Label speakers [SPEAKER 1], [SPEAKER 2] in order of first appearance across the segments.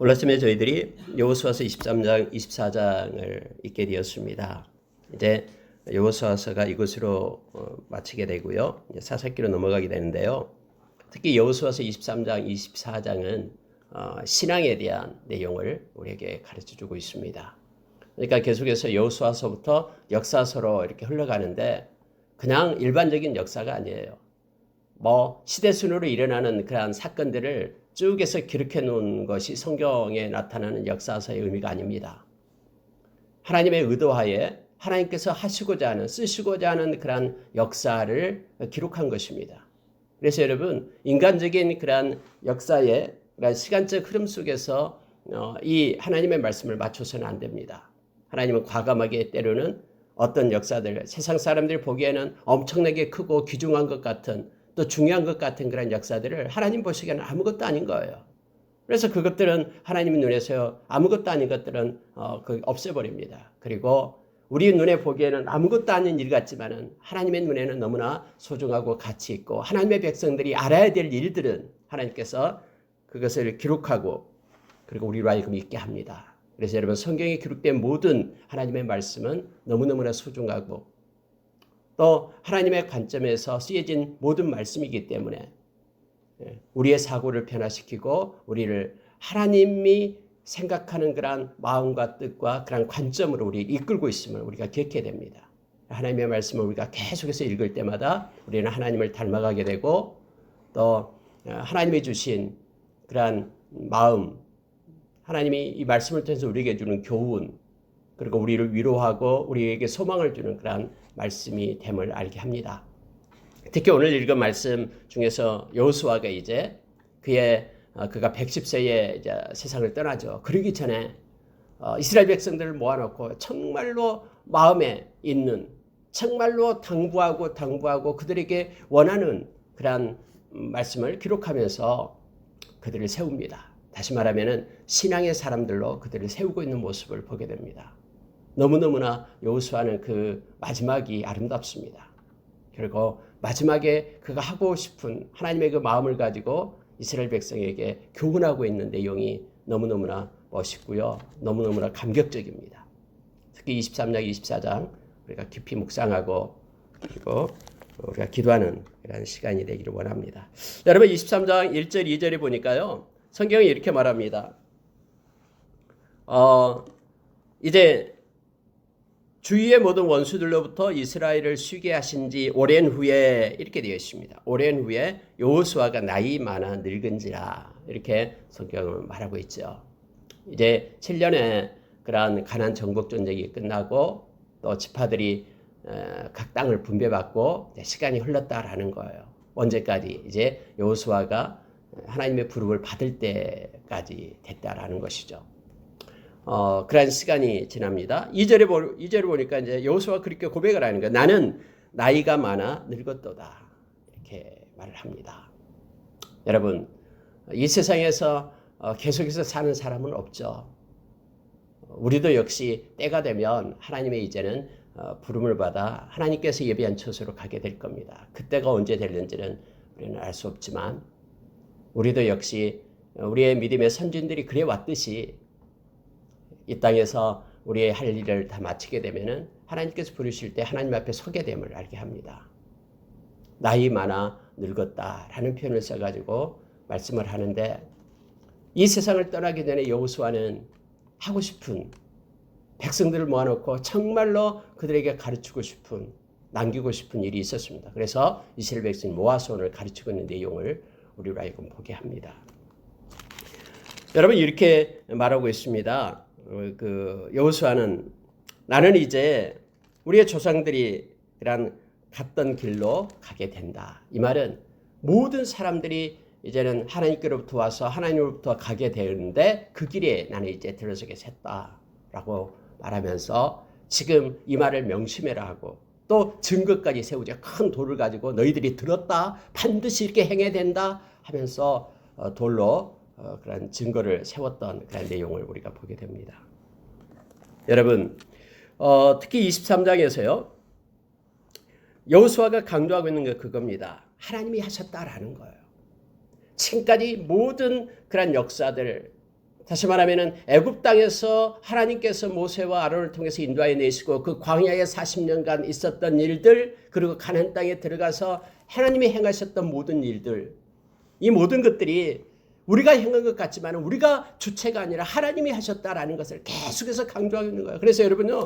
[SPEAKER 1] 오늘 아침에 저희들이 여호수아서 23장, 24장을 읽게 되었습니다. 이제 여호수아서가 이것으로 마치게 되고요. 이제 사사기로 넘어가게 되는데요. 특히 여호수아서 23장, 24장은 신앙에 대한 내용을 우리에게 가르쳐주고 있습니다. 그러니까 계속해서 여호수아서부터 역사서로 이렇게 흘러가는데 그냥 일반적인 역사가 아니에요. 시대 순으로 일어나는 그러한 사건들을 쭉 해서 기록해 놓은 것이 성경에 나타나는 역사서의 의미가 아닙니다. 하나님의 의도하에 하나님께서 하시고자 하는, 쓰시고자 하는 그러한 역사를 기록한 것입니다. 그래서 여러분, 인간적인 그러한 역사의 그러한 시간적 흐름 속에서 이 하나님의 말씀을 맞춰서는 안 됩니다. 하나님은 과감하게 때로는 어떤 역사들, 세상 사람들이 보기에는 엄청나게 크고 귀중한 것 같은, 또 중요한 것 같은 그런 역사들을 하나님 보시기에는 아무것도 아닌 거예요. 그래서 그것들은 하나님 눈에서 아무것도 아닌 것들은 없애버립니다. 그리고 우리 눈에 보기에는 아무것도 아닌 일 같지만은 하나님의 눈에는 너무나 소중하고 가치 있고 하나님의 백성들이 알아야 될 일들은 하나님께서 그것을 기록하고 그리고 우리로 하여금 있게 합니다. 그래서 여러분, 성경에 기록된 모든 하나님의 말씀은 너무너무나 소중하고 또 하나님의 관점에서 쓰여진 모든 말씀이기 때문에 우리의 사고를 변화시키고 우리를 하나님이 생각하는 그런 마음과 뜻과 그런 관점으로 우리를 이끌고 있음을 우리가 기억해야 됩니다. 하나님의 말씀을 우리가 계속해서 읽을 때마다 우리는 하나님을 닮아가게 되고 또 하나님이 주신 그런 마음, 하나님이 이 말씀을 통해서 우리에게 주는 교훈, 그리고 우리를 위로하고 우리에게 소망을 주는 그런 말씀이 됨을 알게 합니다. 특히 오늘 읽은 말씀 중에서 여호수아가 이제 그가 110세에 이제 세상을 떠나죠. 그러기 전에 이스라엘 백성들을 모아놓고 정말로 마음에 있는, 정말로 당부하고 그들에게 원하는 그런 말씀을 기록하면서 그들을 세웁니다. 다시 말하면은 신앙의 사람들로 그들을 세우고 있는 모습을 보게 됩니다. 너무너무나 여호수아는 그 마지막이 아름답습니다. 그리고 마지막에 그가 하고 싶은 하나님의 그 마음을 가지고 이스라엘 백성에게 교훈하고 있는 내용이 너무너무나 멋있고요. 너무너무나 감격적입니다. 특히 23장, 24장 우리가 깊이 묵상하고 그리고 우리가 기도하는 그런 시간이 되기를 원합니다. 여러분, 23장 1절, 2절에 보니까요. 성경이 이렇게 말합니다. 이제 주위의 모든 원수들로부터 이스라엘을 쉬게 하신 지 오랜 후에 이렇게 되어 있습니다. 오랜 후에 여호수아가 나이 많아 늙은지라 이렇게 성경은 말하고 있죠. 이제 7년의 그러한 가나안 정복 전쟁이 끝나고 또 지파들이 각 땅을 분배받고 시간이 흘렀다라는 거예요. 언제까지? 이제 여호수아가 하나님의 부름을 받을 때까지 됐다라는 것이죠. 그런 시간이 지납니다. 2절을 보니까 이제 여호수아가 그렇게 고백을 하는 거예요. 나는 나이가 많아 늙었도다. 이렇게 말을 합니다. 여러분, 이 세상에서 계속해서 사는 사람은 없죠. 우리도 역시 때가 되면 하나님의 이제는 부름을 받아 하나님께서 예비한 처소로 가게 될 겁니다. 그때가 언제 될는지는 우리는 알 수 없지만 우리도 역시 우리의 믿음의 선진들이 그래 왔듯이 이 땅에서 우리의 할 일을 다 마치게 되면은 하나님께서 부르실 때 하나님 앞에 서게 됨을 알게 합니다. 나이 많아 늙었다라는 표현을 써가지고 말씀을 하는데 이 세상을 떠나기 전에 여호수아는 하고 싶은 백성들을 모아놓고 정말로 그들에게 가르치고 싶은, 남기고 싶은 일이 있었습니다. 그래서 이스라엘 백성이 모아서 오늘 가르치고 있는 내용을 우리로 하여금 보게 합니다. 여러분, 이렇게 말하고 있습니다. 여호수아는 나는 이제 우리의 조상들이 갔던 길로 가게 된다. 이 말은 모든 사람들이 이제는 하나님께로부터 와서 하나님으로부터 가게 되는데 그 길에 나는 이제 들어서게 됐다라고 말하면서 지금 이 말을 명심해라 하고 또 증거까지 세우죠. 큰 돌을 가지고 너희들이 들었다, 반드시 이렇게 행해야 된다 하면서 돌로 그런 증거를 세웠던 그런 내용을 우리가 보게 됩니다. 여러분, 특히 23장에서요. 여호수아가 강조하고 있는 게 그겁니다. 하나님이 하셨다라는 거예요. 지금까지 모든 그런 역사들 다시 말하면 애굽 땅에서 하나님께서 모세와 아론을 통해서 인도하여 내시고 그 광야에 40년간 있었던 일들, 그리고 가나안 땅에 들어가서 하나님이 행하셨던 모든 일들, 이 모든 것들이 우리가 행한 것 같지만 우리가 주체가 아니라 하나님이 하셨다라는 것을 계속해서 강조하고 있는 거예요. 그래서 여러분요,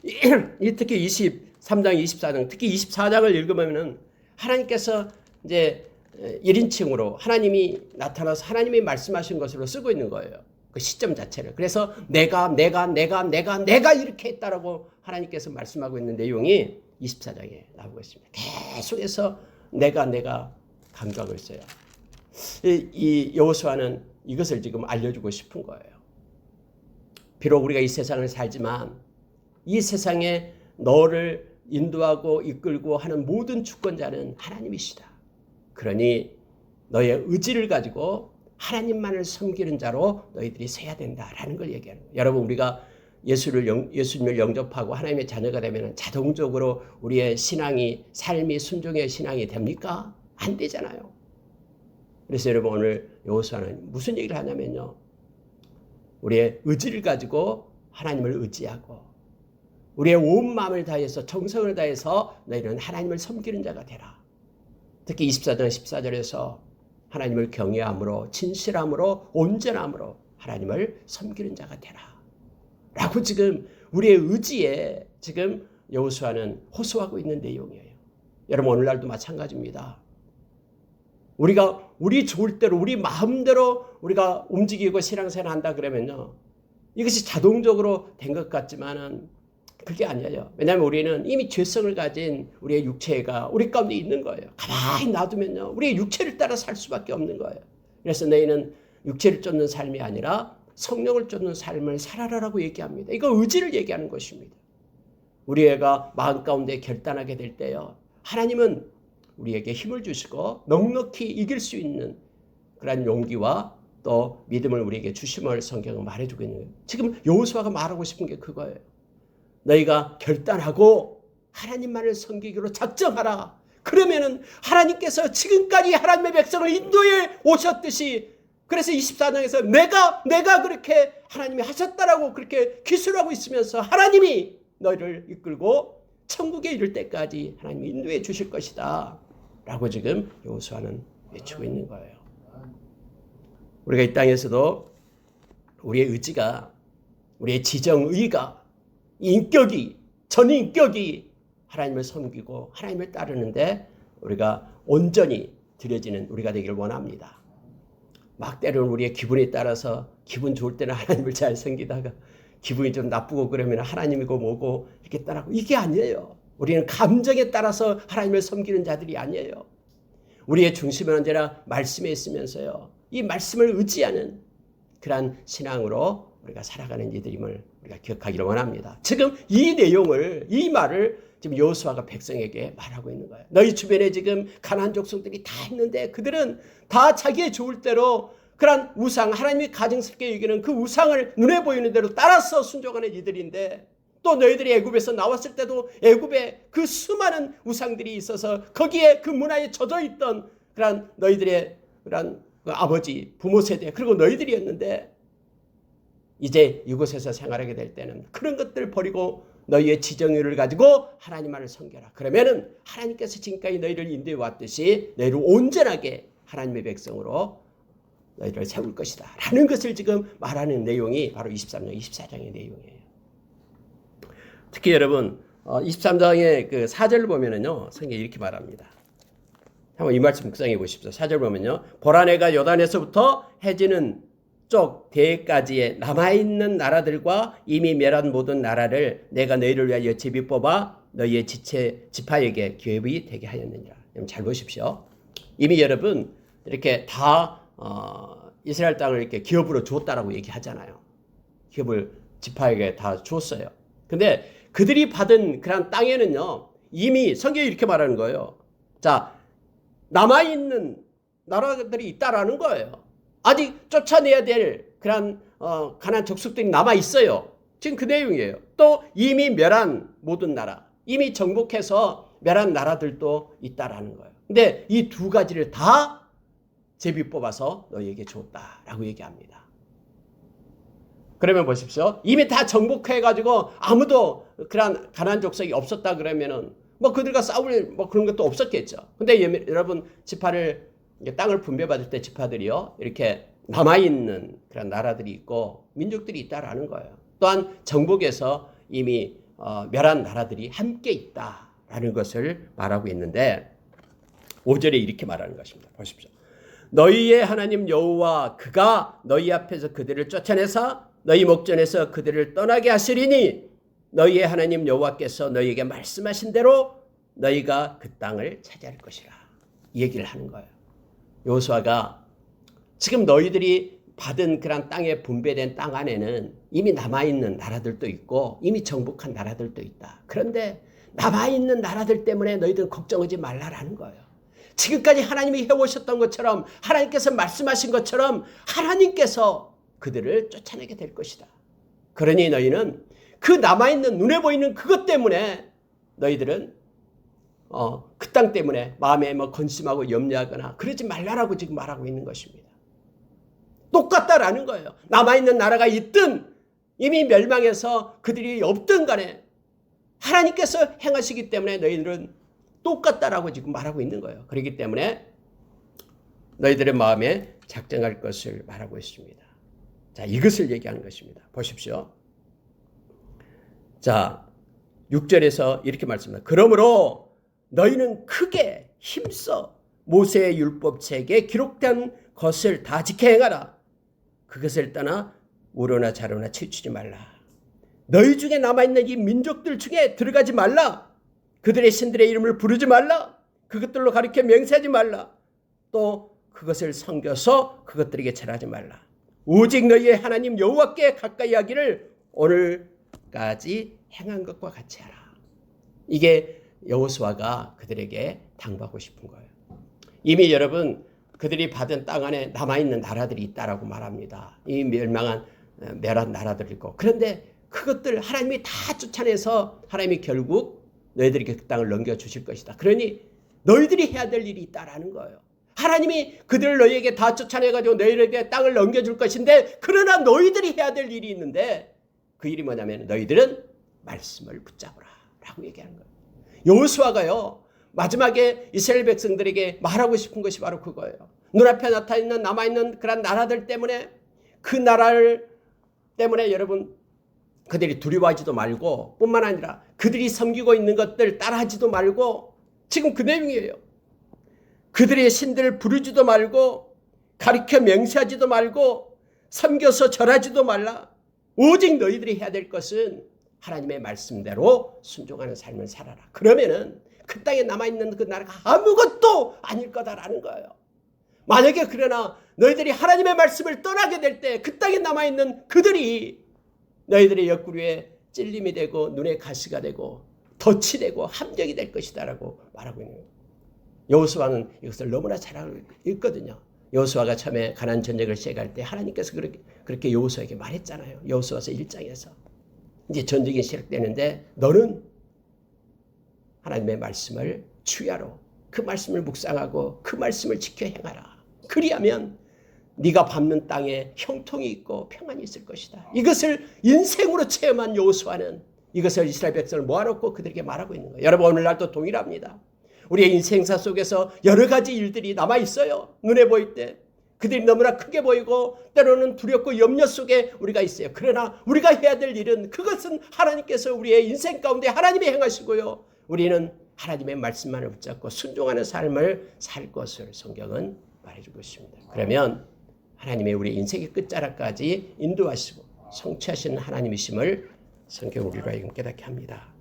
[SPEAKER 1] 특히 23장, 24장, 특히 24장을 읽으면 하나님께서 이제 1인칭으로 하나님이 나타나서 하나님이 말씀하신 것으로 쓰고 있는 거예요. 그 시점 자체를. 그래서 내가 이렇게 했다라고 하나님께서 말씀하고 있는 내용이 24장에 나오고 있습니다. 계속해서 내가 강조하고 있어요. 이 여호수아는 이것을 지금 알려주고 싶은 거예요. 비록 우리가 이 세상을 살지만 이 세상에 너를 인도하고 이끌고 하는 모든 주권자는 하나님이시다. 그러니 너의 의지를 가지고 하나님만을 섬기는 자로 너희들이 서야 된다라는 걸 얘기하는 거예요. 여러분, 우리가 예수님을 영접하고 하나님의 자녀가 되면 자동적으로 우리의 신앙이, 삶이 순종의 신앙이 됩니까? 안 되잖아요. 그래서 여러분, 오늘 여호수아는 무슨 얘기를 하냐면요, 우리의 의지를 가지고 하나님을 의지하고 우리의 온 마음을 다해서 정성을 다해서 너희는 하나님을 섬기는 자가 되라. 특히 24장 14절에서 하나님을 경외함으로, 진실함으로, 온전함으로 하나님을 섬기는 자가 되라 라고 지금 우리의 의지에 지금 여호수아는 호소하고 있는 내용이에요. 여러분, 오늘날도 마찬가지입니다. 우리가 우리 좋을 대로, 우리 마음대로 우리가 움직이고 신앙생활 한다 그러면요, 이것이 자동적으로 된 것 같지만은 그게 아니에요. 왜냐하면 우리는 이미 죄성을 가진 우리의 육체가 우리 가운데 있는 거예요. 가만히 놔두면요, 우리의 육체를 따라 살 수밖에 없는 거예요. 그래서 너희는 육체를 쫓는 삶이 아니라 성령을 쫓는 삶을 살아라라고 얘기합니다. 이거 의지를 얘기하는 것입니다. 우리 애가 마음 가운데 결단하게 될 때요, 하나님은 우리에게 힘을 주시고 넉넉히 이길 수 있는 그런 용기와 또 믿음을 우리에게 주심을 성경은 말해주고 있는 거예요. 지금 여호수아가 말하고 싶은 게 그거예요. 너희가 결단하고 하나님만을 섬기기로 작정하라. 그러면은 하나님께서 지금까지 하나님의 백성을 인도해 오셨듯이, 그래서 24장에서 내가 그렇게 하나님이 하셨다라고 그렇게 기술하고 있으면서 하나님이 너희를 이끌고 천국에 이를 때까지 하나님이 인도해 주실 것이다 라고 지금 여호수아는 외치고 있는 거예요. 우리가 이 땅에서도 우리의 의지가, 우리의 지정의가, 인격이, 전인격이 하나님을 섬기고 하나님을 따르는데 우리가 온전히 들여지는 우리가 되기를 원합니다. 막 때로는 우리의 기분에 따라서 기분 좋을 때는 하나님을 잘 섬기다가 기분이 좀 나쁘고 그러면 하나님이고 뭐고 이렇게 따라고, 이게 아니에요. 우리는 감정에 따라서 하나님을 섬기는 자들이 아니에요. 우리의 중심은 언제나 말씀에 있으면서요, 이 말씀을 의지하는 그러한 신앙으로 우리가 살아가는 이들임을 우리가 기억하기를 원합니다. 지금 이 내용을, 이 말을 지금 여호수아가 백성에게 말하고 있는 거예요. 너희 주변에 지금 가나안 족속들이 다 있는데 그들은 다 자기의 좋을 대로 그런 우상, 하나님이 가증스럽게 여기는 그 우상을 눈에 보이는 대로 따라서 순종하는 이들인데, 또 너희들이 애굽에서 나왔을 때도 애굽에 그 수많은 우상들이 있어서 거기에 그 문화에 젖어 있던 그런 너희들의 그런 아버지, 부모 세대, 그리고 너희들이었는데 이제 이곳에서 생활하게 될 때는 그런 것들을 버리고 너희의 지정의를 가지고 하나님만을 섬겨라. 그러면은 하나님께서 지금까지 너희를 인도해 왔듯이 너희를 온전하게 하나님의 백성으로 너희를 세울 것이다 라는 것을 지금 말하는 내용이 바로 23장, 24장의 내용이에요. 특히 여러분 23장의 그 4절을 보면은요, 성경이 이렇게 말합니다. 한번 이 말씀 묵상해 보십시오. 4절 보면요, 보라 내가 요단에서부터 해지는 쪽 대까지의 남아있는 나라들과 이미 멸한 모든 나라를 내가 너희를 위하여 제비 뽑아 너희의 지파에게 기업이 되게 하였느니라. 여러분 잘 보십시오. 이미 여러분 이렇게 다 이스라엘 땅을 이렇게 기업으로 주었다라고 얘기하잖아요. 기업을 지파에게 다 주었어요. 근데 그들이 받은 그런 땅에는요, 이미 성경이 이렇게 말하는 거예요. 자, 남아있는 나라들이 있다라는 거예요. 아직 쫓아내야 될 그런 가나안 족속들이 남아 있어요. 지금 그 내용이에요. 또 이미 멸한 모든 나라, 이미 정복해서 멸한 나라들도 있다라는 거예요. 근데 이 두 가지를 다 제비 뽑아서 너희에게 줬다라고 얘기합니다. 그러면 보십시오. 이미 다 정복해가지고 아무도 그런 가나안 족속이 없었다 그러면은 뭐 그들과 싸울 뭐 그런 것도 없었겠죠. 근데 여러분 지파를 땅을 분배받을 때 지파들이요 이렇게 남아있는 그런 나라들이 있고 민족들이 있다라는 거예요. 또한 정복에서 이미 멸한 나라들이 함께 있다라는 것을 말하고 있는데 5절에 이렇게 말하는 것입니다. 보십시오. 너희의 하나님 여호와 그가 너희 앞에서 그들을 쫓아내사 너희 목전에서 그들을 떠나게 하시리니 너희의 하나님 여호와께서 너희에게 말씀하신 대로 너희가 그 땅을 차지할 것이라. 이 얘기를 하는 거예요. 여호수아가 지금 너희들이 받은 그런 땅에 분배된 땅 안에는 이미 남아있는 나라들도 있고 이미 정복한 나라들도 있다. 그런데 남아있는 나라들 때문에 너희들은 걱정하지 말라라는 거예요. 지금까지 하나님이 해오셨던 것처럼 하나님께서 말씀하신 것처럼 하나님께서 그들을 쫓아내게 될 것이다. 그러니 너희는 그 남아있는 눈에 보이는 그것 때문에 너희들은 그 땅 때문에 마음에 뭐 건심하고 염려하거나 그러지 말라라고 지금 말하고 있는 것입니다. 똑같다라는 거예요. 남아있는 나라가 있든 이미 멸망해서 그들이 없든 간에 하나님께서 행하시기 때문에 너희들은 똑같다라고 지금 말하고 있는 거예요. 그렇기 때문에 너희들의 마음에 작정할 것을 말하고 있습니다. 자, 이것을 얘기하는 것입니다. 보십시오. 자, 6절에서 이렇게 말씀합니다. 그러므로 너희는 크게 힘써 모세의 율법책에 기록된 것을 다 지켜 행하라. 그것을 떠나 우로나 자로나 치우치지 말라. 너희 중에 남아있는 이 민족들 중에 들어가지 말라. 그들의 신들의 이름을 부르지 말라. 그것들로 가리켜 맹세하지 말라. 또 그것을 섬겨서 그것들에게 절하지 말라. 오직 너희의 하나님 여호와께 가까이 하기를 오늘까지 행한 것과 같이 하라. 이게 여호수아가 그들에게 당부하고 싶은 거예요. 이미 여러분 그들이 받은 땅 안에 남아있는 나라들이 있다라고 말합니다. 이 멸한 나라들이고 그런데 그것들 하나님이 다 쫓아내서 하나님이 결국 너희들에게 그 땅을 넘겨주실 것이다. 그러니 너희들이 해야 될 일이 있다라는 거예요. 하나님이 그들을 너희에게 다 쫓아내가지고 너희에게 땅을 넘겨줄 것인데 그러나 너희들이 해야 될 일이 있는데 그 일이 뭐냐면 너희들은 말씀을 붙잡으라 라고 얘기하는 거예요. 여호수아가요 마지막에 이스라엘 백성들에게 말하고 싶은 것이 바로 그거예요. 눈앞에 나타있는 남아있는 그런 나라들 때문에 그 나라를 때문에 여러분 그들이 두려워하지도 말고 뿐만 아니라 그들이 섬기고 있는 것들 따라하지도 말고 지금 그 내용이에요. 그들의 신들을 부르지도 말고 가리켜 맹세하지도 말고 섬겨서 절하지도 말라. 오직 너희들이 해야 될 것은 하나님의 말씀대로 순종하는 삶을 살아라. 그러면은 그 땅에 남아있는 그 나라가 아무것도 아닐 거다라는 거예요. 만약에 그러나 너희들이 하나님의 말씀을 떠나게 될 때 그 땅에 남아있는 그들이 너희들의 옆구리에 찔림이 되고 눈에 가시가 되고 덫이 되고 함정이 될 것이다라고 말하고 있는 거예요. 여호수아는 이것을 너무나 잘 알고 있거든요. 여호수아가 처음에 가나안 전쟁을 시작할 때 하나님께서 그렇게 여호수아에게 말했잖아요. 여호수아서 1장에서 이제 전쟁이 시작되는데 너는 하나님의 말씀을 주야로 그 말씀을 묵상하고 그 말씀을 지켜 행하라. 그리하면 네가 밟는 땅에 형통이 있고 평안이 있을 것이다. 이것을 인생으로 체험한 여호수아는 이것을 이스라엘 백성을 모아놓고 그들에게 말하고 있는 거예요. 여러분 오늘날도 동일합니다. 우리의 인생사 속에서 여러 가지 일들이 남아있어요. 눈에 보일 때 그들이 너무나 크게 보이고 때로는 두렵고 염려 속에 우리가 있어요. 그러나 우리가 해야 될 일은 그것은 하나님께서 우리의 인생 가운데 하나님이 행하시고요. 우리는 하나님의 말씀만을 붙잡고 순종하는 삶을 살 것을 성경은 말해주고 있습니다. 그러면 하나님의 우리 인생의 끝자락까지 인도하시고 성취하시는 하나님이심을 성경 우리가 깨닫게 합니다.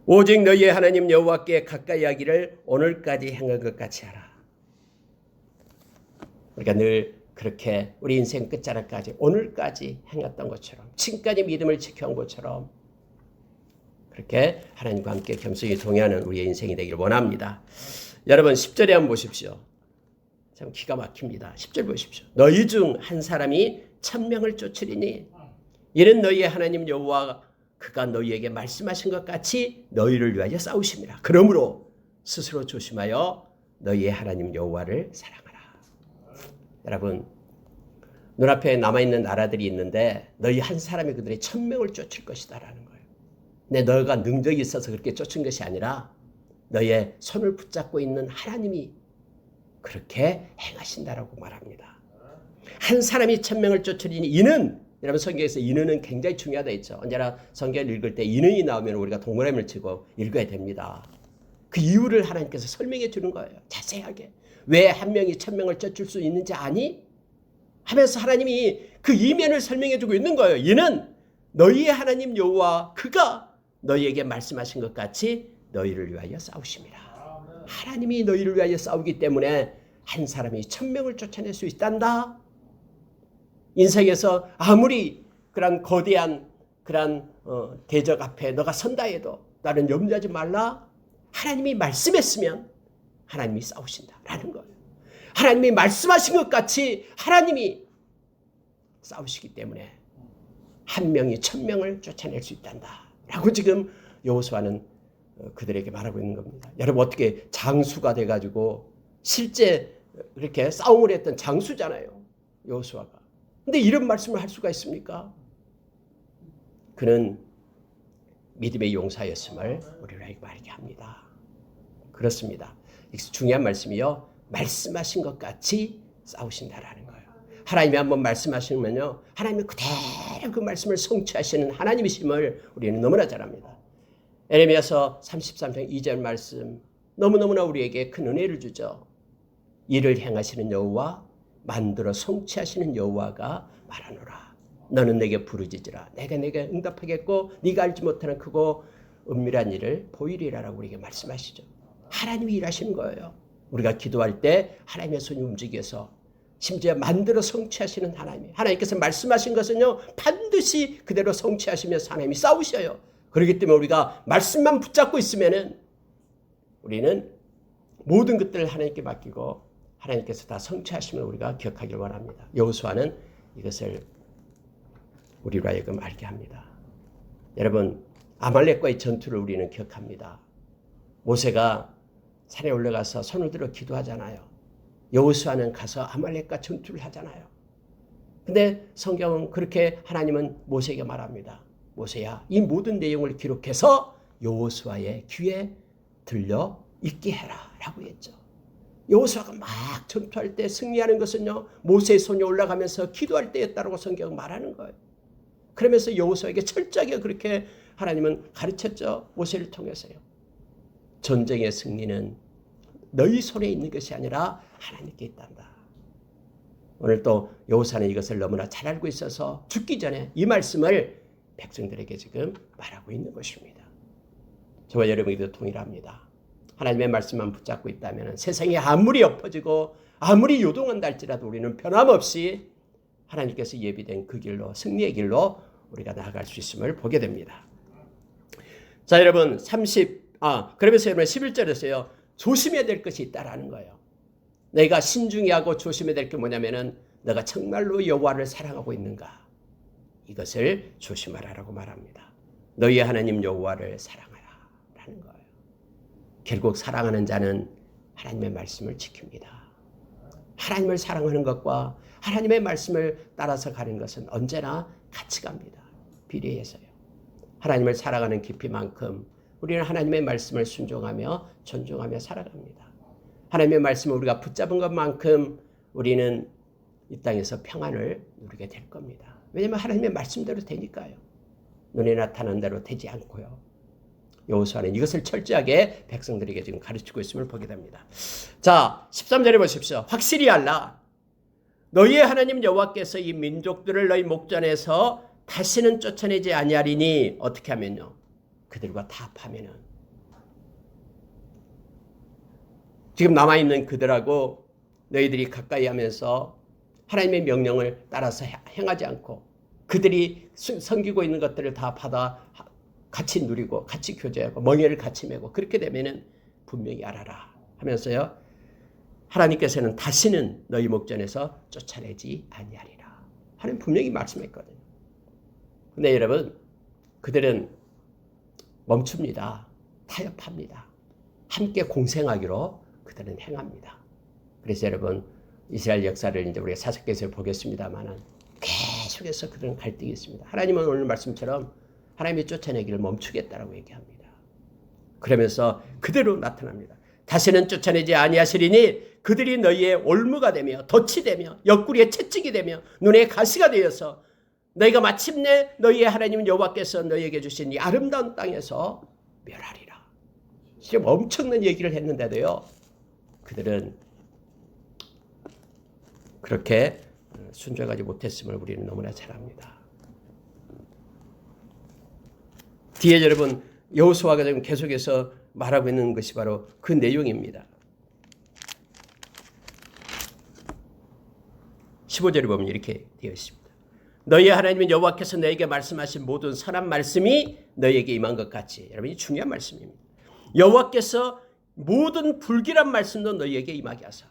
[SPEAKER 1] 오직 너희의 하나님 여호와께 가까이 하기를 오늘까지 행한 것 같이 하라. 우리가 늘 그렇게 우리 인생 끝자락까지 오늘까지 행했던 것처럼 지금까지 믿음을 지켜온 것처럼 그렇게 하나님과 함께 겸손히 동의하는 우리의 인생이 되기를 원합니다. 여러분 10절에 한번 보십시오. 참 기가 막힙니다. 10절 보십시오. 너희 중 한 사람이 1000명을 쫓으리니 이는 너희의 하나님 여호와 그가 너희에게 말씀하신 것 같이 너희를 위하여 싸우심이라. 그러므로 스스로 조심하여 너희의 하나님 여호와를 사랑하라. 여러분 눈앞에 남아있는 나라들이 있는데 너희 한 사람이 그들의 1000명을 쫓을 것이다 라는 거예요. 근데 너가 능력이 있어서 그렇게 쫓은 것이 아니라 너의 손을 붙잡고 있는 하나님이 그렇게 행하신다라고 말합니다. 한 사람이 1000명을 쫓으리니 이는, 여러분 성경에서 인은은 굉장히 중요하다 했죠. 언제나 성경을 읽을 때 인은이 나오면 우리가 동그라미를 치고 읽어야 됩니다. 그 이유를 하나님께서 설명해 주는 거예요. 자세하게. 왜 한 명이 1000명을 쫓을 수 있는지 아니? 하면서 하나님이 그 이면을 설명해 주고 있는 거예요. 이는 너희의 하나님 여호와 그가 너희에게 말씀하신 것 같이 너희를 위하여 싸우십니다. 하나님이 너희를 위하여 싸우기 때문에 한 사람이 1000명을 쫓아낼 수 있단다. 인생에서 아무리 그런 거대한 그런 대적 앞에 너가 선다 해도 나는 염려하지 말라. 하나님이 말씀했으면 하나님이 싸우신다라는 거예요. 하나님이 말씀하신 것 같이 하나님이 싸우시기 때문에 한 명이 1000명을 쫓아낼 수 있단다 라고 지금 여호수아는 그들에게 말하고 있는 겁니다. 여러분 어떻게 장수가 돼가지고 실제 그렇게 싸움을 했던 장수잖아요, 여호수아가. 근데 이런 말씀을 할 수가 있습니까? 그는 믿음의 용사였음을 우리에게 말하게 합니다. 그렇습니다. 중요한 말씀이요, 말씀하신 것 같이 싸우신다라는 거예요. 하나님이 한번 말씀하시면요, 하나님이 그대로 그 말씀을 성취하시는 하나님이심을 우리는 너무나 잘 압니다. 에레미야서 33장 2절 말씀 너무너무나 우리에게 큰 은혜를 주죠. 이를 행하시는 여호와 만들어 성취하시는 여호와가 말하노라. 너는 내게 부르짖으라. 내가 내게 응답하겠고 네가 알지 못하는 크고 은밀한 일을 보이리라라고 우리에게 말씀하시죠. 하나님이 일하시는 거예요. 우리가 기도할 때 하나님의 손이 움직여서 심지어 만들어 성취하시는 하나님. 하나님께서 말씀하신 것은요 반드시 그대로 성취하시면서 하나님이 싸우셔요. 그렇기 때문에 우리가 말씀만 붙잡고 있으면은 우리는 모든 것들을 하나님께 맡기고 하나님께서 다 성취하시면 우리가 기억하길 원합니다. 여호수아는 이것을 우리로 하여금 알게 합니다. 여러분 아말렉과의 전투를 우리는 기억합니다. 모세가 산에 올라가서 손을 들어 기도하잖아요. 여호수아는 가서 아말렉과 전투를 하잖아요. 근데 성경은 그렇게 하나님은 모세에게 말합니다. 모세야, 이 모든 내용을 기록해서 여호수아의 귀에 들려 있게 해라 라고 했죠. 여호수아가 막 전투할 때 승리하는 것은요 모세의 손이 올라가면서 기도할 때였다고 성경은 말하는 거예요. 그러면서 여호수아에게 철저하게 그렇게 하나님은 가르쳤죠. 모세를 통해서요. 전쟁의 승리는 너희 손에 있는 것이 아니라 하나님께 있단다. 오늘 또 여호수아는 이것을 너무나 잘 알고 있어서 죽기 전에 이 말씀을 백성들에게 지금 말하고 있는 것입니다. 저와 여러분에게도 동일합니다. 하나님의 말씀만 붙잡고 있다면 세상이 아무리 엎어지고 아무리 요동한다 할지라도 우리는 변함없이 하나님께서 예비된 그 길로, 승리의 길로 우리가 나아갈 수 있음을 보게 됩니다. 자, 여러분 그러면서 여러분 11절에서요 조심해야 될 것이 있다라는 거예요. 내가 신중히 하고 조심해야 될 게 뭐냐면은 너가 정말로 여호와를 사랑하고 있는가, 이것을 조심하라라고 말합니다. 너희 하나님 여호와를 사랑하라라는 거예요. 결국 사랑하는 자는 하나님의 말씀을 지킵니다. 하나님을 사랑하는 것과 하나님의 말씀을 따라서 가는 것은 언제나 같이 갑니다. 비례해서요. 하나님을 사랑하는 깊이만큼 우리는 하나님의 말씀을 순종하며 존중하며 살아갑니다. 하나님의 말씀을 우리가 붙잡은 것만큼 우리는 이 땅에서 평안을 누리게 될 겁니다. 왜냐하면 하나님의 말씀대로 되니까요. 눈에 나타난 대로 되지 않고요. 여호수아는 이것을 철저하게 백성들에게 지금 가르치고 있음을 보게 됩니다. 자, 13절에 보십시오. 확실히 알라. 너희의 하나님 여호와께서 이 민족들을 너희 목전에서 다시는 쫓아내지 아니하리니 어떻게 하면요. 그들과 타협하면은 지금 남아있는 그들하고 너희들이 가까이 하면서 하나님의 명령을 따라서 행하지 않고 그들이 섬기고 있는 것들을 다 받아 같이 누리고 같이 교제하고 멍에를 같이 메고 그렇게 되면은 분명히 알아라 하면서요. 하나님께서는 다시는 너희 목전에서 쫓아내지 아니하리라 하는 분명히 말씀했거든요. 근데 여러분 그들은 멈춥니다. 타협합니다. 함께 공생하기로 그들은 행합니다. 그래서 여러분 이스라엘 역사를 이제 우리가 사사기에서 보겠습니다만은 계속해서 그런 갈등이 있습니다. 하나님은 오늘 말씀처럼 하나님이 쫓아내기를 멈추겠다라고 얘기합니다. 그러면서 그대로 나타납니다. 다시는 쫓아내지 아니하시리니 그들이 너희의 올무가 되며 덫이 되며 옆구리에 채찍이 되며 눈에 가시가 되어서 너희가 마침내 너희의 하나님 여호와께서 너희에게 주신 이 아름다운 땅에서 멸하리라. 지금 엄청난 얘기를 했는데도요, 그들은 그렇게 순종하지 못했음을 우리는 너무나 잘 압니다. 뒤에 여러분 여호수아가 지금 계속해서 말하고 있는 것이 바로 그 내용입니다. 15절에 보면 이렇게 되어 있습니다. 너희 하나님은 여호와께서 너에게 말씀하신 모든 선한 말씀이 너희에게 임한 것 같이. 여러분, 이 중요한 말씀입니다. 여호와께서 모든 불길한 말씀도 너희에게 임하게 하사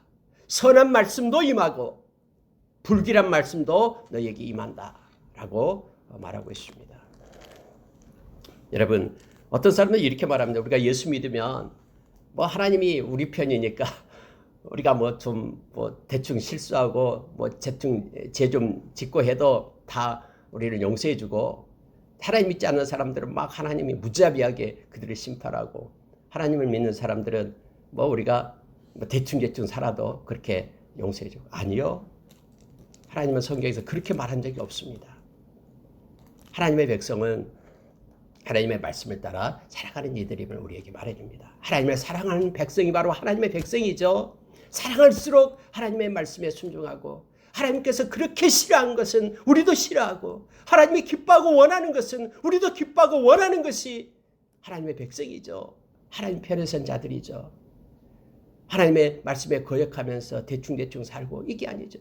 [SPEAKER 1] 선한 말씀도 임하고 불길한 말씀도 너희에게 임한다라고 말하고 있습니다. 여러분, 어떤 사람들은 이렇게 말합니다. 우리가 예수 믿으면 뭐 하나님이 우리 편이니까 우리가 뭐 좀 대충 실수하고 뭐 대충 죄 좀 짓고 해도 다 우리를 용서해주고, 하나님 믿지 않는 사람들은 막 하나님이 무자비하게 그들을 심판하고, 하나님을 믿는 사람들은 뭐 우리가 뭐 대충 살아도 그렇게 용서해주고. 아니요. 하나님은 성경에서 그렇게 말한 적이 없습니다. 하나님의 백성은 하나님의 말씀을 따라 살아가는 이들임을 우리에게 말해줍니다. 하나님을 사랑하는 백성이 바로 하나님의 백성이죠. 사랑할수록 하나님의 말씀에 순종하고, 하나님께서 그렇게 싫어하는 것은 우리도 싫어하고, 하나님이 기뻐하고 원하는 것은 우리도 기뻐하고 원하는 것이 하나님의 백성이죠. 하나님 편에 선 자들이죠. 하나님의 말씀에 거역하면서 대충 살고, 이게 아니죠.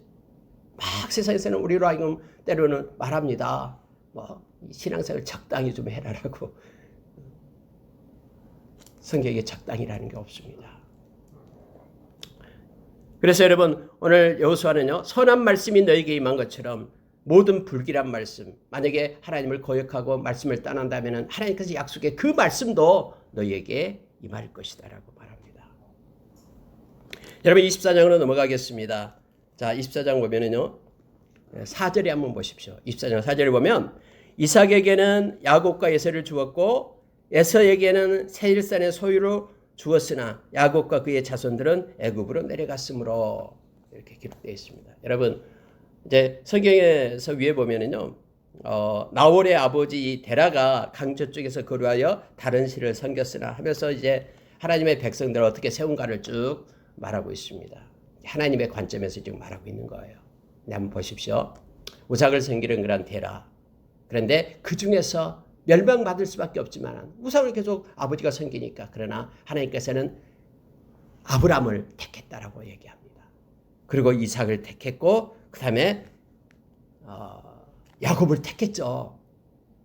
[SPEAKER 1] 막 세상에서는 우리로 하여금 때로는 말합니다. 뭐 신앙생활 적당히 좀 해라라고. 성경에 적당이라는 게 없습니다. 그래서 여러분, 오늘 여호수아는요, 선한 말씀이 너에게 임한 것처럼 모든 불길한 말씀, 만약에 하나님을 거역하고 말씀을 떠난다면 하나님께서 약속의 그 말씀도 너희에게 임할 것이다 라고 말합니다. 여러분, 24장으로 넘어가겠습니다. 자, 24장 보면은요, 4절에 한번 보십시오. 24장 4절에 보면 이삭에게는 야곱과 에서를 주었고 에서에게는 세일산의 소유로 주었으나 야곱과 그의 자손들은 애굽으로 내려갔으므로, 이렇게 기록되어 있습니다. 여러분, 이제 성경에서 위에 보면은요, 나홀의 아버지 데라가 강저 쪽에서 거류하여 다른 신을 섬겼으나 하면서 이제 하나님의 백성들을 어떻게 세운가를 쭉 말하고 있습니다. 하나님의 관점에서 지금 말하고 있는 거예요. 한번 보십시오. 우상을 섬기는 그런 데라. 그런데 그 중에서 멸망받을 수밖에 없지만 우상을 계속 아버지가 섬기니까, 그러나 하나님께서는 아브라함을 택했다라고 얘기합니다. 그리고 이삭을 택했고 그 다음에 야곱을 택했죠.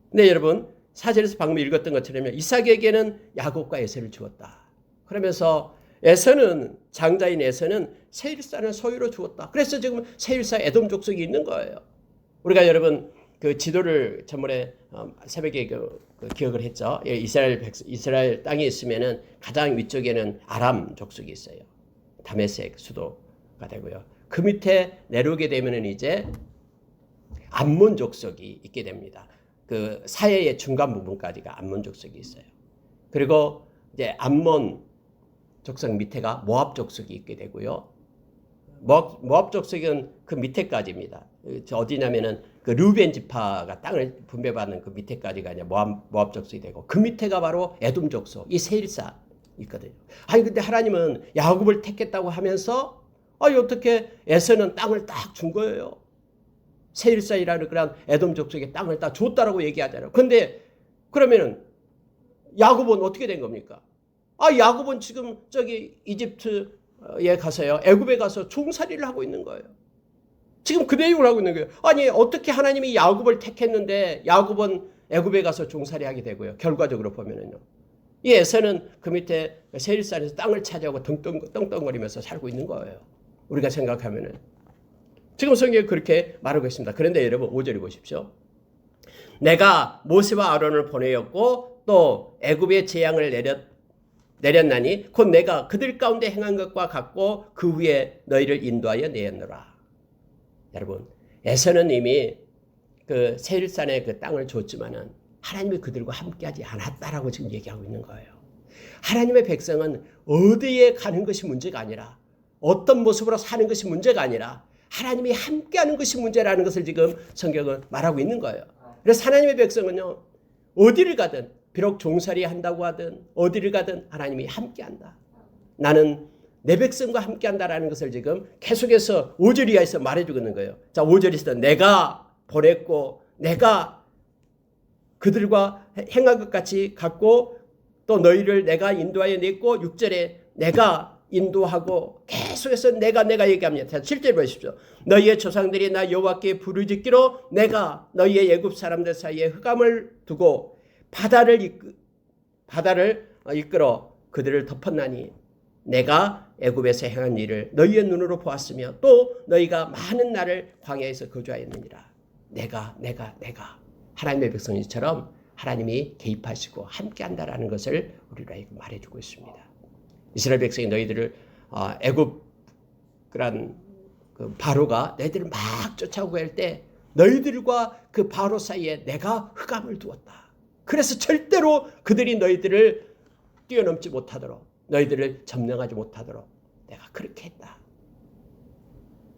[SPEAKER 1] 근데 여러분, 4절에서 방금 읽었던 것처럼 이삭에게는 야곱과 에서를 주었다. 그러면서 에서는, 장자인 에서는 세일산을 소유로 주었다. 그래서 지금 세일사 에돔 족속이 있는 거예요. 우리가 여러분 그 지도를 전번에 새벽에 기억을 했죠. 이스라엘 땅에 있으면은 가장 위쪽에는 아람 족속이 있어요. 다메섹 수도가 되고요. 그 밑에 내려오게 되면은 이제 암몬 족속이 있게 됩니다. 그 사해의 중간 부분까지가 암몬 족속이 있어요. 그리고 이제 암몬 족속 밑에가 모압 족속이 있게 되고요. 모압 족속은 그 밑에까지입니다. 어디냐면은 그 르우벤 지파가 땅을 분배받는 그 밑에까지가 이제 모압 족속이 되고, 그 밑에가 바로 에돔 족속, 이 세일사 있거든요. 아니 근데 하나님은 야곱을 택했다고 하면서 어떻게 에서는 땅을 딱 준 거예요. 세일사이라는 그런 에돔 족속의 땅을 딱 줬다라고 얘기하잖아요. 근데 그러면은 야곱은 어떻게 된 겁니까? 야곱은 지금 저기 이집트에 가서요, 애굽에 가서 종살이를 하고 있는 거예요. 지금 그 내용을 하고 있는 거예요. 아니 어떻게 하나님이 야곱을 택했는데 야곱은 애굽에 가서 종살이하게 되고요. 결과적으로 보면은요, 이 에서는 그 밑에 세일산에서 땅을 차지하고 떵떵거리면서 살고 있는 거예요. 우리가 생각하면은 지금 성경에 그렇게 말하고 있습니다. 그런데 여러분 5절에 보십시오. 내가 모세와 아론을 보내었고 또 애굽의 재앙을 내렸나니 곧 내가 그들 가운데 행한 것과 같고 그 후에 너희를 인도하여 내었노라. 여러분, 에서는 이미 그 세일산의 그 땅을 줬지만은 하나님이 그들과 함께하지 않았다라고 지금 얘기하고 있는 거예요. 하나님의 백성은 어디에 가는 것이 문제가 아니라, 어떤 모습으로 사는 것이 문제가 아니라 하나님이 함께하는 것이 문제라는 것을 지금 성경은 말하고 있는 거예요. 그래서 하나님의 백성은요, 어디를 가든, 비록 종살이 한다고 하든 어디를 가든 하나님이 함께한다. 나는 내 백성과 함께한다라는 것을 지금 계속해서 5절 이하에서 말해주고 있는 거예요. 자, 5절에서 내가 보냈고 내가 그들과 행한 것 같이 갖고 또 너희를 내가 인도하여 냈고, 6절에 내가 인도하고 계속해서 내가 얘기합니다. 자, 7절 보십시오. 너희의 조상들이 나 여호와께 부르짖기로 내가 너희의 애굽 사람들 사이에 흑암을 두고 바다를 이끌어 그들을 덮었나니 내가 애굽에서 행한 일을 너희의 눈으로 보았으며 또 너희가 많은 날을 광야에서 거주하였느니라. 내가 하나님의 백성이처럼 하나님이 개입하시고 함께한다라는 것을 우리로 말해주고 있습니다. 이스라엘 백성이 너희들을 애굽 그런 그 바로가 너희들을 막 쫓아오고 할 때 너희들과 그 바로 사이에 내가 흑암을 두었다. 그래서 절대로 그들이 너희들을 뛰어넘지 못하도록, 너희들을 점령하지 못하도록 내가 그렇게 했다.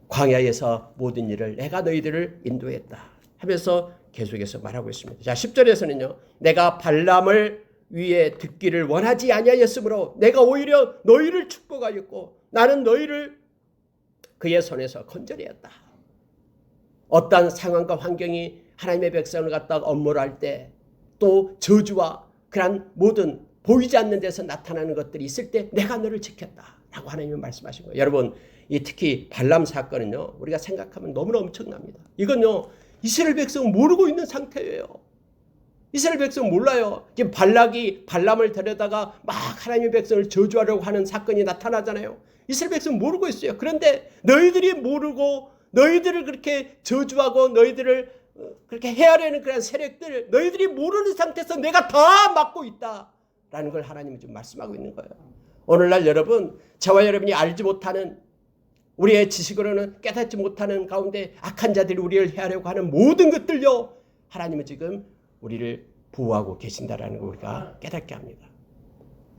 [SPEAKER 1] 광야에서 모든 일을 내가 너희들을 인도했다 하면서 계속해서 말하고 있습니다. 자, 10절에서는요. 내가 발람을 위에 듣기를 원하지 아니하였으므로 내가 오히려 너희를 축복하였고 나는 너희를 그의 손에서 건져내었다. 어떠한 상황과 환경이 하나님의 백성을 갖다가 업무를 할 때 또 저주와 그런 모든 보이지 않는 데서 나타나는 것들이 있을 때 내가 너를 지켰다라고 하나님이 말씀하신 거예요. 여러분, 이 특히 발람 사건은요, 우리가 생각하면 너무나 엄청납니다. 이건요, 이스라엘 백성은 모르고 있는 상태예요. 이스라엘 백성은 몰라요. 지금 발락이 발람을 데려다가 막 하나님의 백성을 저주하려고 하는 사건이 나타나잖아요. 이스라엘 백성은 모르고 있어요. 그런데 너희들이 모르고 너희들을 그렇게 저주하고 너희들을 그렇게 헤아려는 그런 세력들, 너희들이 모르는 상태에서 내가 다 막고 있다라는 걸 하나님이 지금 말씀하고 있는 거예요. 오늘날 여러분, 저와 여러분이 알지 못하는, 우리의 지식으로는 깨닫지 못하는 가운데 악한 자들이 우리를 해하려고 하는 모든 것들요, 하나님은 지금 우리를 보호하고 계신다라는 걸 우리가 깨닫게 합니다.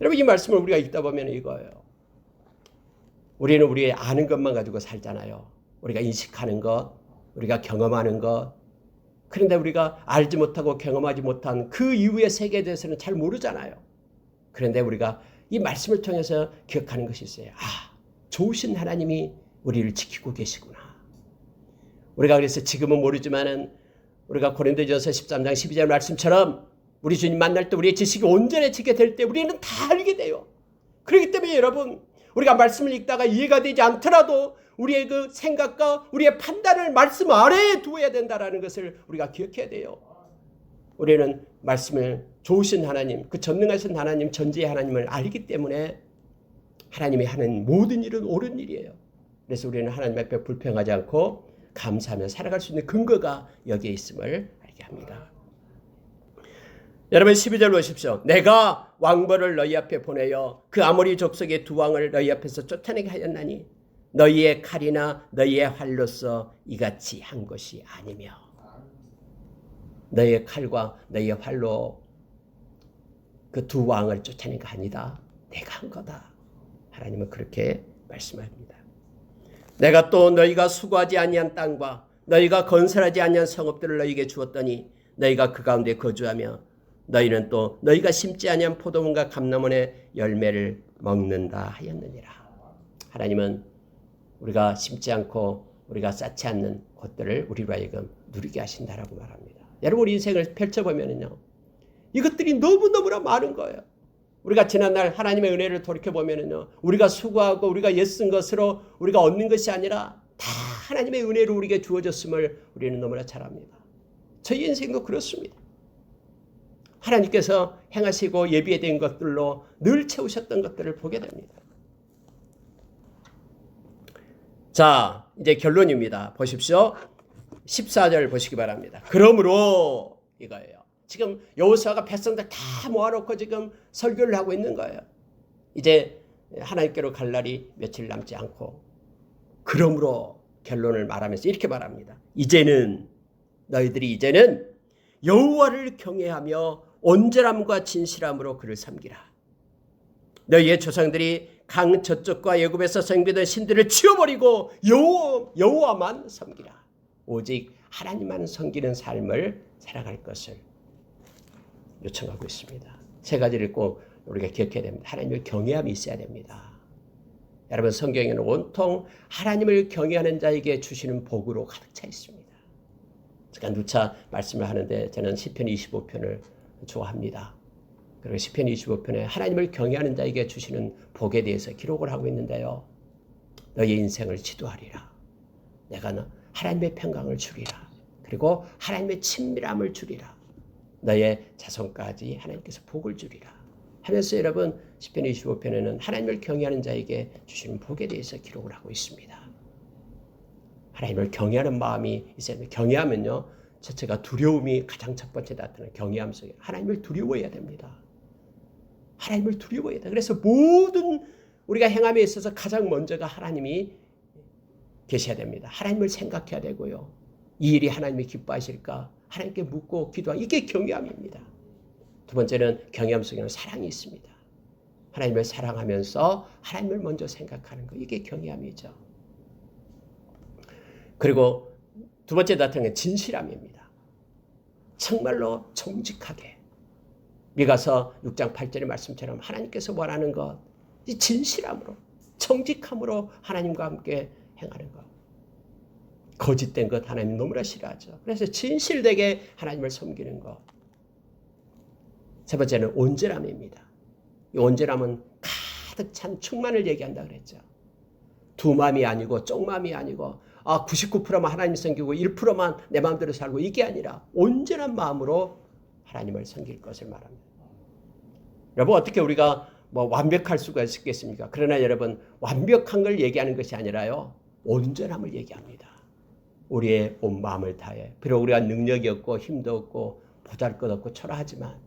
[SPEAKER 1] 여러분, 이 말씀을 우리가 읽다 보면 이거예요. 우리는 우리의 아는 것만 가지고 살잖아요. 우리가 인식하는 것, 우리가 경험하는 것. 그런데 우리가 알지 못하고 경험하지 못한 그 이후의 세계에 대해서는 잘 모르잖아요. 그런데 우리가 이 말씀을 통해서 기억하는 것이 있어요. 아, 좋으신 하나님이 우리를 지키고 계시구나. 우리가 그래서 지금은 모르지만은 우리가 고린도전서 13장 12절 말씀처럼 우리 주님 만날 때 우리의 지식이 온전해지게 될 때 우리는 다 알게 돼요. 그렇기 때문에 여러분, 우리가 말씀을 읽다가 이해가 되지 않더라도 우리의 그 생각과 우리의 판단을 말씀 아래에 두어야 된다는 것을 우리가 기억해야 돼요. 우리는 말씀을 좋으신 하나님, 그 전능하신 하나님, 전지의 하나님을 알기 때문에 하나님이 하는 모든 일은 옳은 일이에요. 그래서 우리는 하나님 앞에 불평하지 않고 감사하며 살아갈 수 있는 근거가 여기에 있음을 알게 합니다. 여러분, 12절 보십시오. 내가 왕벌을 너희 앞에 보내어 그 아모리 족속의 두 왕을 너희 앞에서 쫓아내게 하였나니 너희의 칼이나 너희의 활로서 이같이 한 것이 아니며. 너희의 칼과 너희의 활로 그 두 왕을 쫓아낸 거 아니다. 내가 한 거다. 하나님은 그렇게 말씀합니다. 내가 또 너희가 수고하지 아니한 땅과 너희가 건설하지 아니한 성읍들을 너희에게 주었더니 너희가 그 가운데 거주하며 너희는 또 너희가 심지 아니한 포도원과 감람원의 열매를 먹는다 하였느니라. 하나님은 우리가 심지 않고 우리가 쌓지 않는 것들을 우리로 하여금 누리게 하신다라고 말합니다. 여러분, 우리 인생을 펼쳐보면요, 이것들이 너무너무나 많은 거예요. 우리가 지난날 하나님의 은혜를 돌이켜보면요, 우리가 수고하고 우리가 애쓴 것으로 우리가 얻는 것이 아니라 다 하나님의 은혜로 우리에게 주어졌음을 우리는 너무나 잘 압니다. 저희 인생도 그렇습니다. 하나님께서 행하시고 예비된 것들로 늘 채우셨던 것들을 보게 됩니다. 자, 이제 결론입니다. 보십시오. 14절 보시기 바랍니다. 그러므로 이거예요. 지금 여호수아가 백성들 다 모아놓고 지금 설교를 하고 있는 거예요. 이제 하나님께로 갈 날이 며칠 남지 않고, 그러므로 결론을 말하면서 이렇게 말합니다. 너희들이 이제는 여호와를 경외하며 온전함과 진실함으로 그를 섬기라. 너희의 조상들이 강 저쪽과 애굽에서 섬기던 신들을 치워버리고 여호와만 섬기라. 오직 하나님만 섬기는 삶을 살아갈 것을 요청하고 있습니다. 세 가지를 꼭 우리가 기억해야 됩니다. 하나님을 경외함이 있어야 됩니다. 여러분, 성경에는 온통 하나님을 경외하는 자에게 주시는 복으로 가득 차 있습니다. 제가 누차 말씀을 하는데 저는 시편 25편을 좋아합니다. 그리고 시편 25편에 하나님을 경외하는 자에게 주시는 복에 대해서 기록을 하고 있는데요. 너의 인생을 지도하리라. 내가 하나님의 평강을 주리라. 그리고 하나님의 친밀함을 주리라. 너의 자손까지 하나님께서 복을 주리라 하면서 여러분, 시편 25편에는 하나님을 경외하는 자에게 주시는 복에 대해서 기록을 하고 있습니다. 하나님을 경외하는 마음이 있어야 됩니다. 경외하면요, 첫째가 두려움이 가장 첫 번째 나타나는 경외함 속에 하나님을 두려워해야 됩니다. 하나님을 두려워해야 돼. 그래서 모든 우리가 행함에 있어서 가장 먼저가 하나님이 계셔야 됩니다. 하나님을 생각해야 되고요. 이 일이 하나님이 기뻐하실까? 하나님께 묻고 기도하고, 이게 경외함입니다. 두 번째는 경외함 속에는 사랑이 있습니다. 하나님을 사랑하면서 하나님을 먼저 생각하는 것, 이게 경외함이죠. 그리고 두 번째 나타나는 진실함입니다. 정말로 정직하게. 미가서 6장 8절의 말씀처럼 하나님께서 원하는 것, 이 진실함으로, 정직함으로 하나님과 함께 행하는 것. 거짓된 것 하나님 너무나 싫어하죠. 그래서 진실되게 하나님을 섬기는 것. 세 번째는 온전함입니다. 이 온전함은 가득 찬 충만을 얘기한다 그랬죠. 두 마음이 아니고 쪽마음이 아니고 99%만 하나님 섬기고 1%만 내 마음대로 살고, 이게 아니라 온전한 마음으로 하나님을 섬길 것을 말합니다. 여러분, 어떻게 우리가 완벽할 수가 있겠습니까? 그러나 여러분, 완벽한 걸 얘기하는 것이 아니라요, 온전함을 얘기합니다. 우리의 온 마음을 다해. 비록 우리가 능력이 없고 힘도 없고 보잘것없고 초라하지만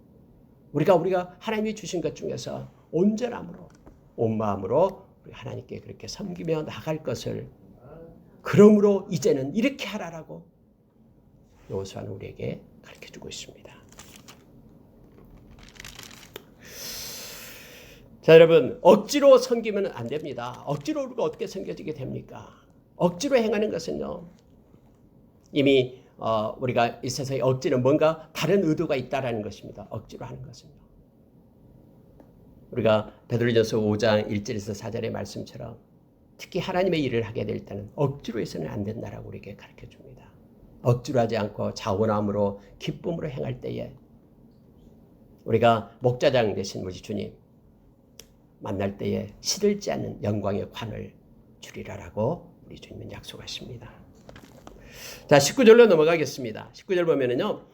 [SPEAKER 1] 우리가 하나님이 주신 것 중에서 온전함으로, 온 마음으로 우리 하나님께 그렇게 섬기며 나갈 것을, 그러므로 이제는 이렇게 하라라고 여호수아는 우리에게 가르쳐주고 있습니다. 자, 여러분, 억지로 섬기면 안 됩니다. 억지로 우리가 어떻게 섬겨지게 됩니까? 억지로 행하는 것은요, 이미 우리가 이 세상에 억지는 뭔가 다른 의도가 있다라는 것입니다. 억지로 하는 것은요. 우리가 베드로전서 5장 1절에서 4절의 말씀처럼 특히 하나님의 일을 하게 될 때는 억지로 해서는 안 된다라고 우리에게 가르쳐줍니다. 억지로 하지 않고 자원함으로 기쁨으로 행할 때에 우리가 목자장 되신 우리 주님 만날 때에 시들지 않는 영광의 관을 주리라라고 우리 주님은 약속하십니다. 자, 19절로 넘어가겠습니다. 19절 보면은요,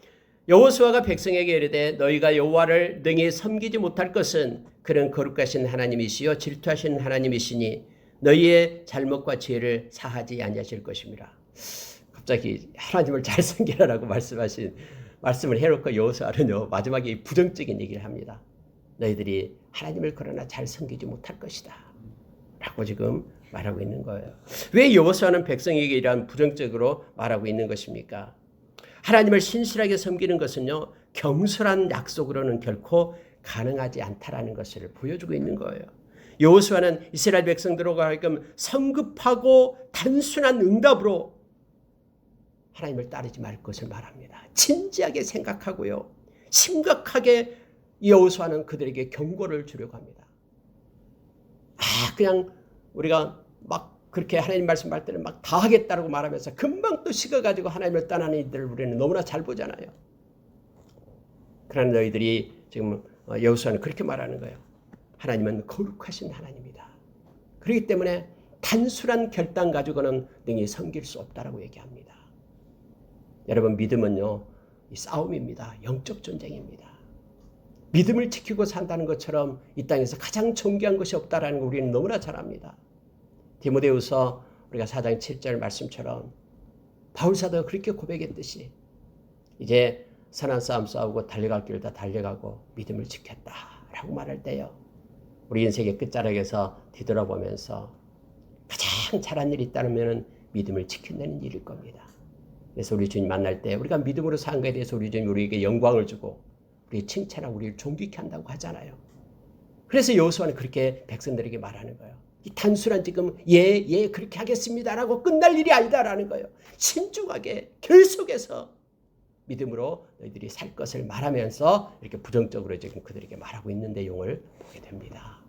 [SPEAKER 1] 여호수아가 백성에게 이르되 너희가 여호와를 능히 섬기지 못할 것은 그는 거룩하신 하나님이시요 질투하신 하나님이시니 너희의 잘못과 죄를 사하지 아니하실 것입니다. 갑자기 하나님을 잘 섬기라라고 말씀을 해놓고 여호수아는요, 마지막에 부정적인 얘기를 합니다. 너희들이 하나님을 그러나 잘 섬기지 못할 것이다 라고 지금 말하고 있는 거예요. 왜 여호수아는 백성에게 이러한 부정적으로 말하고 있는 것입니까? 하나님을 신실하게 섬기는 것은요, 경솔한 약속으로는 결코 가능하지 않다라는 것을 보여주고 있는 거예요. 여호수아는 이스라엘 백성들과 하여금 성급하고 단순한 응답으로 하나님을 따르지 말 것을 말합니다. 진지하게 생각하고요, 심각하게 여호수아는 그들에게 경고를 주려고 합니다. 그냥 우리가 막 그렇게 하나님 말씀할 때는 막 다 하겠다라고 말하면서 금방 또 식어가지고 하나님을 떠나는 이들을 우리는 너무나 잘 보잖아요. 그러나 너희들이 지금 여호수아는 그렇게 말하는 거예요. 하나님은 거룩하신 하나님이다. 그렇기 때문에 단순한 결단 가지고는 능히 섬길 수 없다라고 얘기합니다. 여러분, 믿음은요, 이 싸움입니다. 영적 전쟁입니다. 믿음을 지키고 산다는 것처럼 이 땅에서 가장 존귀한 것이 없다라는 걸 우리는 너무나 잘 압니다. 디모데후서 우리가 4장 7절 말씀처럼 바울 사도가 그렇게 고백했듯이 이제 선한 싸움 싸우고 달려갈 길을 다 달려가고 믿음을 지켰다라고 말할 때요, 우리 인생의 끝자락에서 뒤돌아보면서 가장 잘한 일이 있다면 믿음을 지켜내는 일일 겁니다. 그래서 우리 주님 만날 때 우리가 믿음으로 산 것에 대해서 우리 주님 우리에게 영광을 주고 우리 칭찬하고 우리를 존귀케 한다고 하잖아요. 그래서 여호수아는 그렇게 백성들에게 말하는 거예요. 이 단순한 지금 예 그렇게 하겠습니다라고 끝날 일이 아니다라는 거예요. 신중하게 계속해서 믿음으로 너희들이 살 것을 말하면서 이렇게 부정적으로 지금 그들에게 말하고 있는 내용을 보게 됩니다.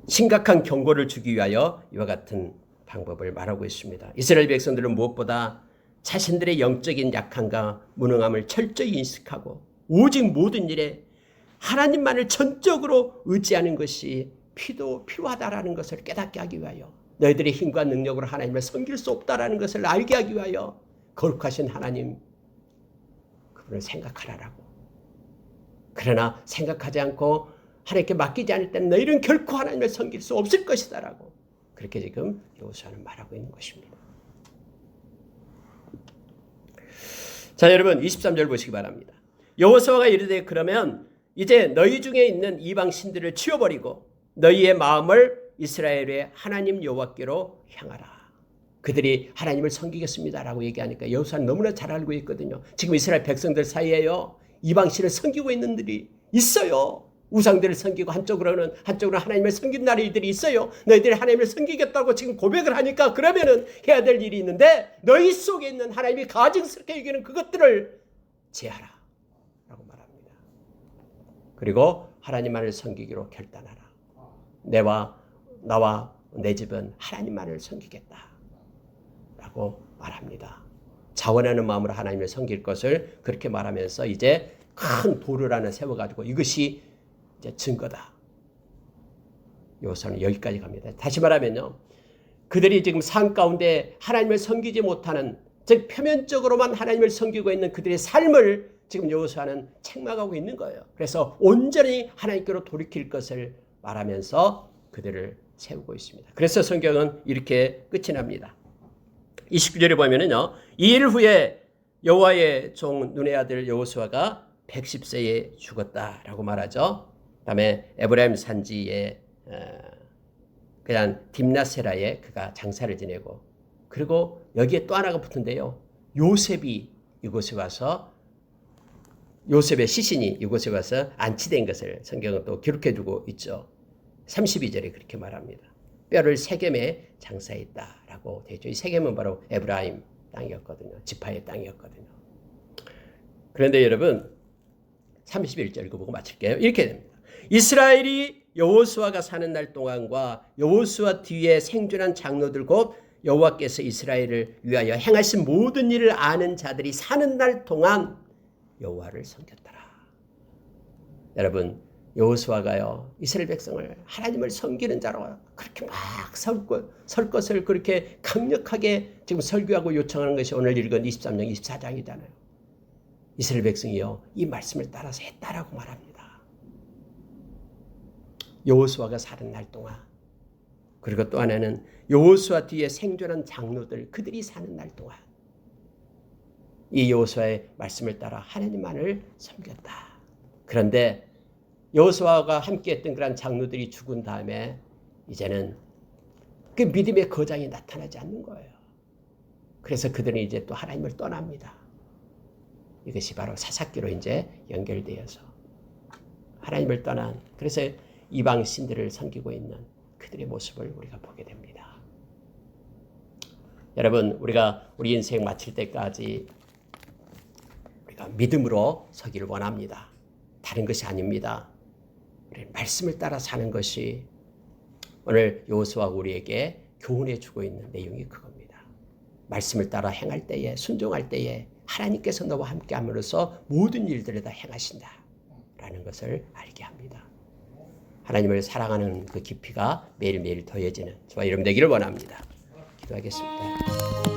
[SPEAKER 1] 심각한 경고를 주기 위하여 이와 같은 방법을 말하고 있습니다. 이스라엘 백성들은 무엇보다 자신들의 영적인 약함과 무능함을 철저히 인식하고 오직 모든 일에 하나님만을 전적으로 의지하는 것이 필요하다라는 것을 깨닫게 하기 위하여 너희들의 힘과 능력으로 하나님을 섬길 수 없다라는 것을 알게 하기 위하여 거룩하신 하나님 그분을 생각하라라고. 그러나 생각하지 않고 하나님께 맡기지 않을 때는 너희는 결코 하나님을 섬길 수 없을 것이다라고 그렇게 지금 여호수아는 말하고 있는 것입니다. 자, 여러분 23절 보시기 바랍니다. 여호수아가 이르되 그러면 이제 너희 중에 있는 이방 신들을 치워버리고 너희의 마음을 이스라엘의 하나님 여호와께로 향하라. 그들이 하나님을 섬기겠습니다라고 얘기하니까 여호수아는 너무나 잘 알고 있거든요. 지금 이스라엘 백성들 사이에요. 이방 신을 섬기고 있는 들이 있어요. 우상들을 섬기고 한쪽으로는 하나님을 섬기는 나라들이 있어요. 너희들이 하나님을 섬기겠다고 지금 고백을 하니까 그러면은 해야 될 일이 있는데 너희 속에 있는 하나님이 가증스럽게 여기는 그것들을 제하라 라고 말합니다. 그리고 하나님만을 섬기기로 결단하라. 나와 내 집은 하나님만을 섬기겠다 라고 말합니다. 자원하는 마음으로 하나님을 섬길 것을 그렇게 말하면서 이제 큰 돌을 하나 세워가지고 이것이 이제 증거다. 여호수아는 여기까지 갑니다. 다시 말하면요, 그들이 지금 삶 가운데 하나님을 섬기지 못하는, 즉 표면적으로만 하나님을 섬기고 있는 그들의 삶을 지금 여호수아는 책망하고 있는 거예요. 그래서 온전히 하나님께로 돌이킬 것을 말하면서 그들을 세우고 있습니다. 그래서 성경은 이렇게 끝이 납니다. 29절에 보면은요, 이 일 후에 여호와의 종 눈의 아들 여호수아가 110세에 죽었다라고 말하죠. 그다음에 에브라임 산지에 그냥 딥나세라에 그가 장사를 지내고, 그리고 여기에 또 하나가 붙은데요, 요셉이 이곳에 와서, 요셉의 시신이 이곳에 와서 안치된 것을 성경은 또 기록해주고 있죠. 32절에 그렇게 말합니다. 뼈를 세겜에 장사했다라고 되죠. 이 세겜은 바로 에브라임 땅이었거든요. 지파의 땅이었거든요. 그런데 여러분 31절 이거 보고 마칠게요. 이렇게 됩니다. 이스라엘이 여호수아가 사는 날 동안과 여호수아 뒤에 생존한 장로들 곧 여호와께서 이스라엘을 위하여 행하신 모든 일을 아는 자들이 사는 날 동안 여호와를 섬겼더라. 여러분, 여호수아가요, 이스라엘 백성을 하나님을 섬기는 자로 그렇게 막 설 것을 그렇게 강력하게 지금 설교하고 요청하는 것이 오늘 읽은 23장 24장이잖아요. 이스라엘 백성이요, 이 말씀을 따라서 했다라고 말합니다. 여호수아가 사는 날 동안, 그리고 또 하나는 여호수아 뒤에 생존한 장로들, 그들이 사는 날 동안 이 여호수아의 말씀을 따라 하나님만을 섬겼다. 그런데 여호수아가 함께했던 그런 장로들이 죽은 다음에 이제는 그 믿음의 거장이 나타나지 않는 거예요. 그래서 그들은 이제 또 하나님을 떠납니다. 이것이 바로 사사기로 이제 연결되어서 하나님을 떠난, 그래서 이방 신들을 섬기고 있는 그들의 모습을 우리가 보게 됩니다. 여러분, 우리가 우리 인생 마칠 때까지 우리가 믿음으로 서기를 원합니다. 다른 것이 아닙니다. 우리 말씀을 따라 사는 것이 오늘 여호수아가 우리에게 교훈해 주고 있는 내용이 그겁니다. 말씀을 따라 행할 때에, 순종할 때에 하나님께서 너와 함께 함으로써 모든 일들을 다 행하신다라는 것을 알게 합니다. 하나님을 사랑하는 그 깊이가 매일매일 더해지는 저와 여러분 되기를 원합니다. 기도하겠습니다.